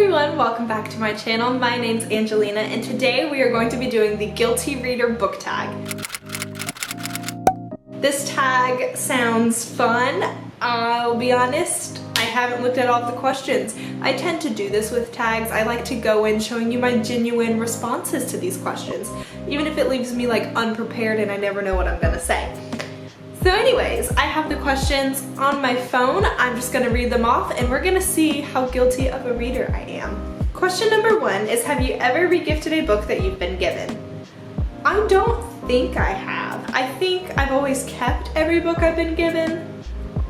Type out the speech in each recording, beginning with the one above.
everyone, welcome back to my channel. My name's Angelina and today we are going to be doing the Guilty Reader book tag. This tag sounds fun. I'll be honest, I haven't looked at all of the questions. I tend to do this with tags. I like to go in showing you my genuine responses to these questions, even if it leaves me like unprepared and I never know what I'm gonna say. So anyways, I have the questions on my phone. I'm just gonna read them off and we're gonna see how guilty of a reader I am. Question number 1 is, have you ever regifted a book that you've been given? I don't think I have. I think I've always kept every book I've been given.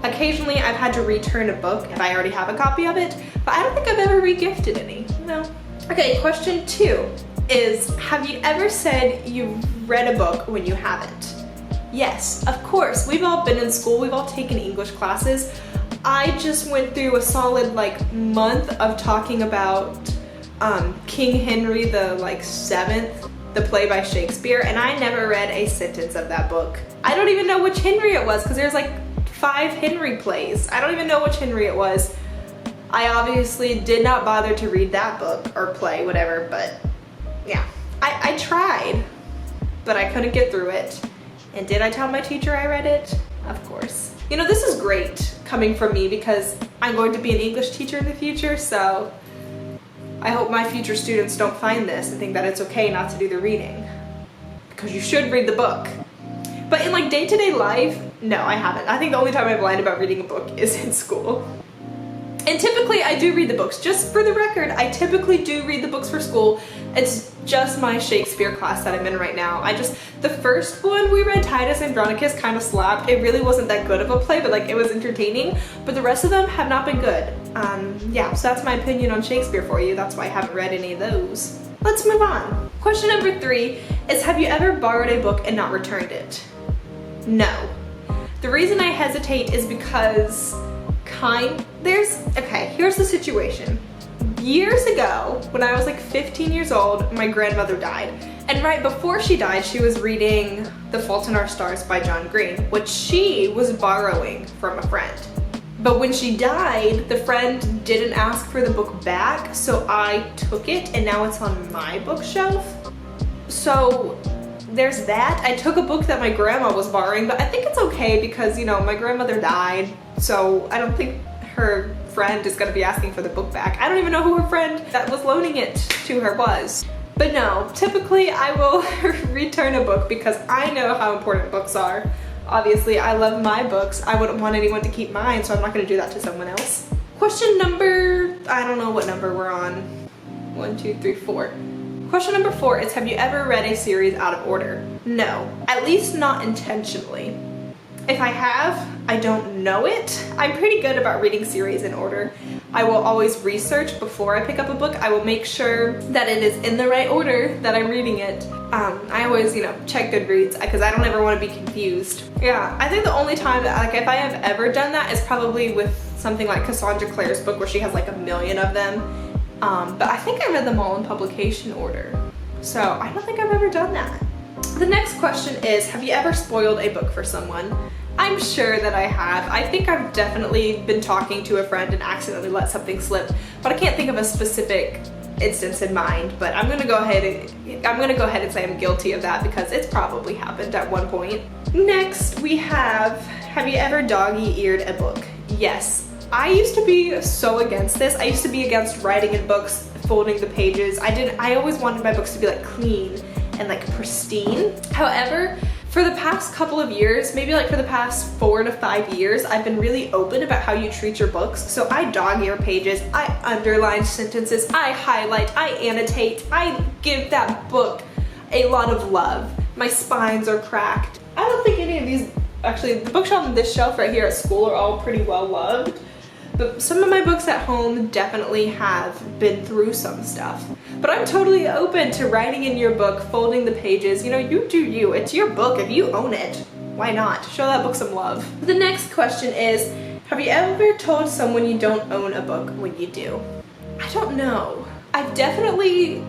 Occasionally I've had to return a book if I already have a copy of it, but I don't think I've ever regifted any, no. Okay, question 2 is, have you ever said you've read a book when you haven't? Yes, of course. We've all been in school, we've all taken English classes. I just went through a solid month of talking about King Henry the 7th, the play by Shakespeare, and I never read a sentence of that book. I don't even know which Henry it was because there's 5 Henry plays. I don't even know which Henry it was. I obviously did not bother to read that book or play, whatever, but yeah. I tried, but I couldn't get through it. And did I tell my teacher I read it? Of course. You know, this is great coming from me because I'm going to be an English teacher in the future, so I hope my future students don't find this and think that it's okay not to do the reading. Because you should read the book. But in day-to-day life, no, I haven't. I think the only time I've lied about reading a book is in school. And typically I do read the books. Just for the record, I typically do read the books for school. It's just my Shakespeare class that I'm in right now. The first one we read, Titus Andronicus, kind of slapped. It really wasn't that good of a play, but it was entertaining. But the rest of them have not been good. Yeah, so that's my opinion on Shakespeare for you. That's why I haven't read any of those. Let's move on. Question number 3 is, have you ever borrowed a book and not returned it? No. The reason I hesitate is because here's the situation. Years ago, when I was 15 years old, my grandmother died. And right before she died, she was reading The Fault in Our Stars by John Green, which she was borrowing from a friend. But when she died, the friend didn't ask for the book back, so I took it and now it's on my bookshelf. So there's that. I took a book that my grandma was borrowing, but I think it's okay because, my grandmother died, so I don't think her friend is going to be asking for the book back. I don't even know who her friend that was loaning it to her was. But no, typically I will return a book because I know how important books are. Obviously, I love my books. I wouldn't want anyone to keep mine, so I'm not going to do that to someone else. Question number, I don't know what number we're on. 1, 2, 3, 4. Question number 4 is, have you ever read a series out of order? No, at least not intentionally. If I have, I don't know it. I'm pretty good about reading series in order. I will always research before I pick up a book. I will make sure that it is in the right order that I'm reading it. I always, check Goodreads because I don't ever want to be confused. Yeah, I think the only time that, if I have ever done that is probably with something like Cassandra Clare's book where she has a million of them. But I think I read them all in publication order. So I don't think I've ever done that. The next question is, have you ever spoiled a book for someone? I'm sure that I have. I think I've definitely been talking to a friend and accidentally let something slip, but I can't think of a specific instance in mind, but I'm gonna go ahead and say I'm guilty of that because it's probably happened at one point. Next we have you ever doggy-eared a book? Yes. I used to be so against this. I used to be against writing in books, folding the pages. I always wanted my books to be clean and pristine. However, for the past couple of years, maybe for the past 4 to 5 years, I've been really open about how you treat your books. So I dog-ear pages, I underline sentences, I highlight, I annotate, I give that book a lot of love. My spines are cracked. I don't think any of these, actually the bookshelf and this shelf right here at school are all pretty well loved. But some of my books at home definitely have been through some stuff. But I'm totally open to writing in your book, folding the pages. You do you. It's your book. If you own it, why not? Show that book some love. The next question is, have you ever told someone you don't own a book when you do? I don't know. I've definitely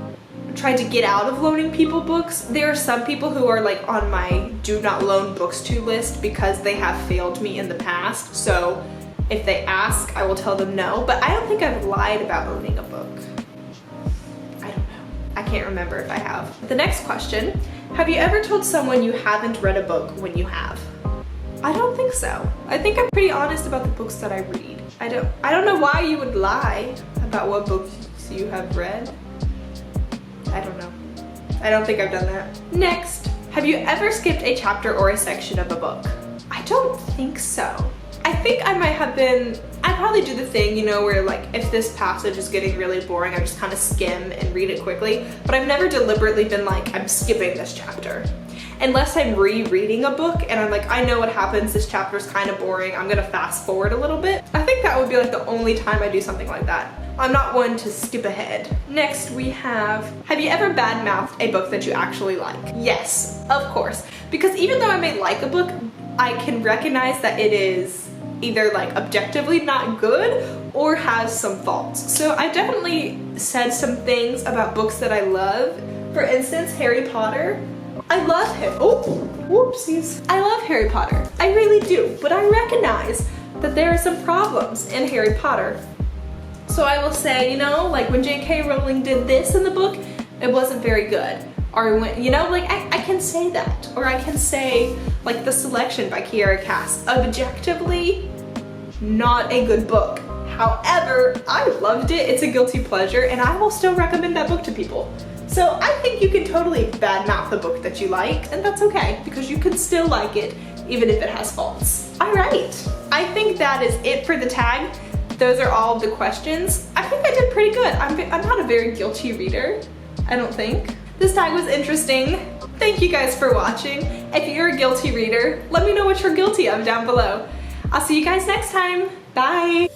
tried to get out of loaning people books. There are some people who are on my do not loan books to list because they have failed me in the past. So If they ask, I will tell them no, but I don't think I've lied about owning a book. I don't know. I can't remember if I have. The next question, have you ever told someone you haven't read a book when you have? I don't think so. I think I'm pretty honest about the books that I read. I don't know why you would lie about what books you have read. I don't know. I don't think I've done that. Next, have you ever skipped a chapter or a section of a book? I don't think so. I think I might have been, I probably do the thing, you know, where like if this passage is getting really boring, I just kind of skim and read it quickly, but I've never deliberately been like, I'm skipping this chapter. Unless I'm rereading a book and I'm like, I know what happens, this chapter is kind of boring, I'm gonna fast forward a little bit. I think that would be like the only time I do something like that. I'm not one to skip ahead. Next we have you ever badmouthed a book that you actually like? Yes, of course. Because even though I may like a book, I can recognize that it is either like objectively not good or has some faults. So I definitely said some things about books that I love. For instance, Harry Potter. I love him. Oh, whoopsies. I love Harry Potter. I really do, but I recognize that there are some problems in Harry Potter. So I will say, you know, like when J.K. Rowling did this in the book, it wasn't very good. Or when, you know, like I can say that. Or I can say like The Selection by Kiera Cass, objectively not a good book. However, I loved it, it's a guilty pleasure, and I will still recommend that book to people. So I think you can totally badmouth a book that you like, and that's okay, because you can still like it, even if it has faults. All right, I think that is it for the tag. Those are all of the questions. I think I did pretty good. I'm not a very guilty reader, I don't think. This tag was interesting. Thank you guys for watching. If you're a guilty reader, let me know what you're guilty of down below. I'll see you guys next time. Bye.